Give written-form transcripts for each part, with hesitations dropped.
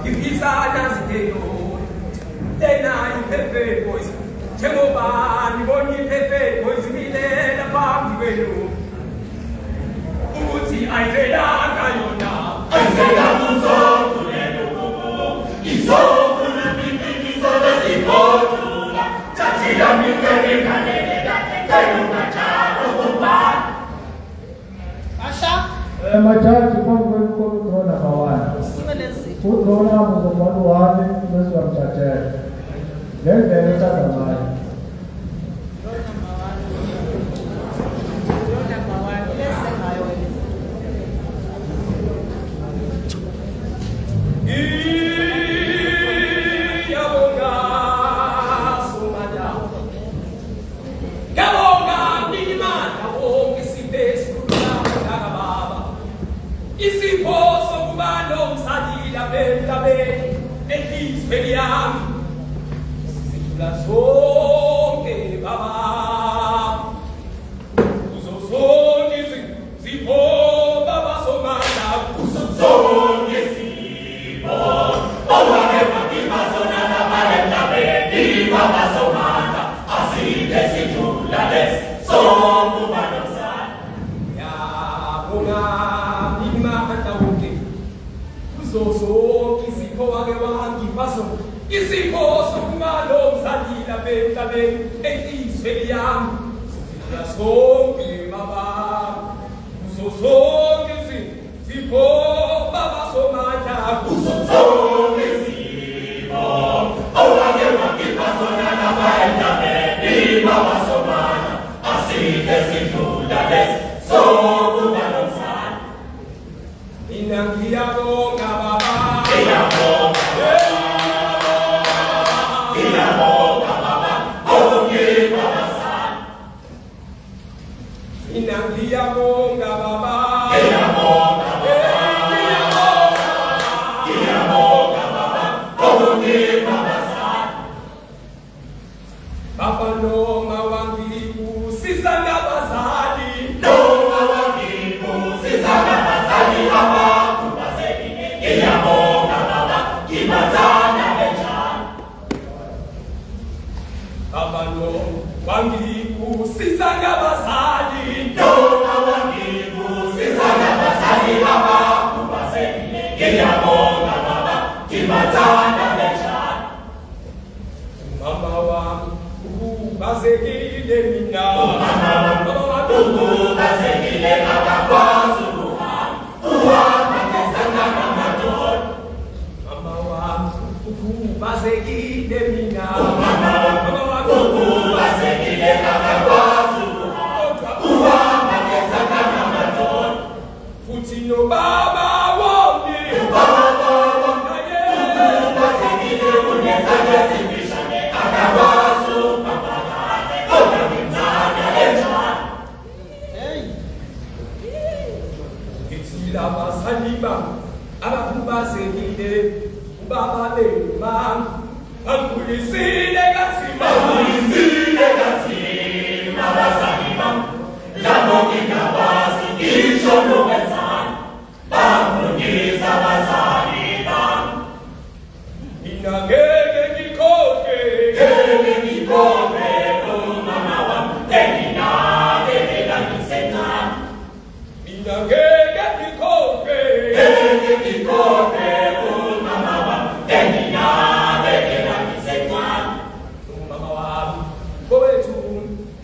Ifisana zidelo tena ipepe boys Jehovah niboni pepe boys milela phambi kwenu uthi ayizela kayona ayizela kuzo kulelo kubo izokhulumikiliso lesiphothula thathila mikele kanele kayona njalo kubani Asha majaji kukhona bawani kukhona muzomani wami wesiwamthathela ngendlela ethandamayo Zonke baba uzozonke zipho baba somanda uzozonke zipho owake bakimazona nabalemhlabeni baba somanda aside sidlula lesi sokuba nomsana yabona imanda wonke uzozonke zipho wake wangibazo isipho sokumalo mzalila bemhlabeni elizweni yami sizidlula zonke baba uzozonke zipho baba somandla uzozonke zipho owake wakibazona nabalemhlabeni baba somandla aside sidlula lesi sokuba nomsana mina ngiyabonga baba ngiyabonga Ngiyabonga baba ngiyabonga baba ngiyabonga baba noma wangibusiza ngabazali noma wangibusiza ngabazali abakhubazekile ngiyabonga baba ngibazana benjani baba noma wangibusiza ngabazali noma wangibusiza ngabazali abakhubazekile ngiyabonga baba ngibazana benjani mama wami ukhubazekile mina mama wami ukhubazekile akakwazi ukuhamba uhamba ngezandla namadolo mama wami ukhubazekile mina mama wami ukhubazekile akakwazi ukuhamba uhamba ngezandla namadolo futhi nobaba wami naye ukhubazekile unezandla ezimfishane akakwazi ukubambakala kodwa ngimthanda enjani ngithi labazali bami abakhubazekile ubaba bemami bangikhulisile kanzima abazali bami labo ngingakwazi ngisho nokwenzani bangifundisa abazali bami mina ngeke ngikhohlwe umama wami enginakekela ngisencane mina ngeke ngikhohlwe umama wami enginakekela ngisencane umama wami kowethu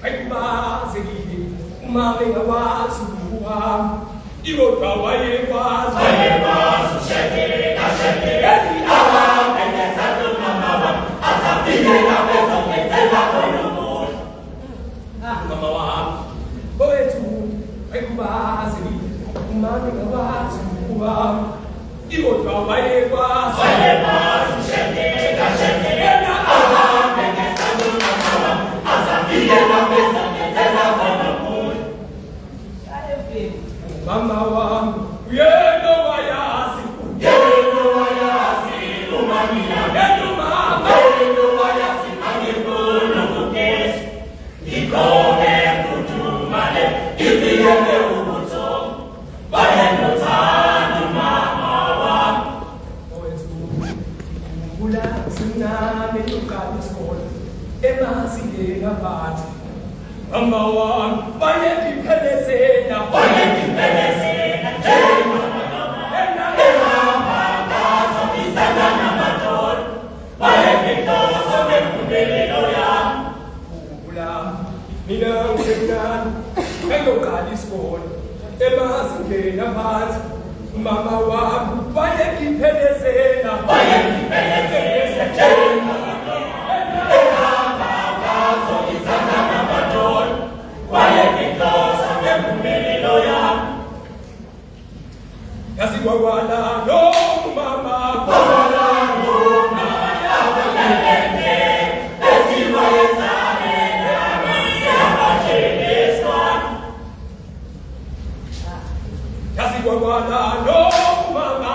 ayikubazekile umama engakwazi ukuhamba ikodwa wayekwazi ahambe ngezandla umama wami azafike lapho ezongenzela khona umuntu umama wami kowethu ayikubazekile umama engakwazi ukuhamba ikodwa wayekwazi ahambe ngezandla umama wami azafike lapho ezongenzela khona umuntu mama wami uyena wayazi umamina yena mama wayazi angifuna ukugeza ngikhobe futhumale ngiviyele ubuthongo bayenothanda umama wami Kula sinane lokali isikole emazingeni aphansi. Mama wami bayengiphelezela mina ngisemncane engiyokala isikole emazingeni aphansi. Mama wami bayengiphelezela Yasiwawala no mama Yasiwawala no mama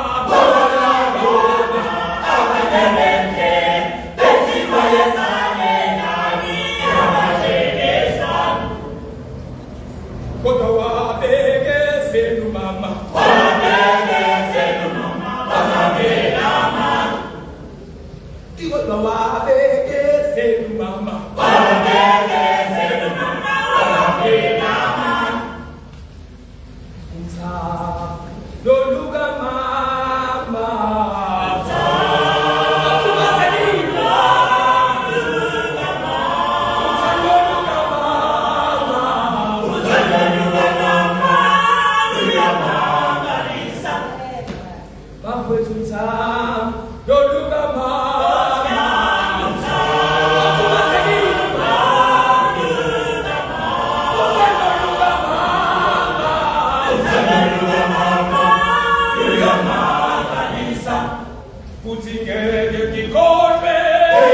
Kotawa bege senu mama Kotawa bege senu mama Loluga mama Amen.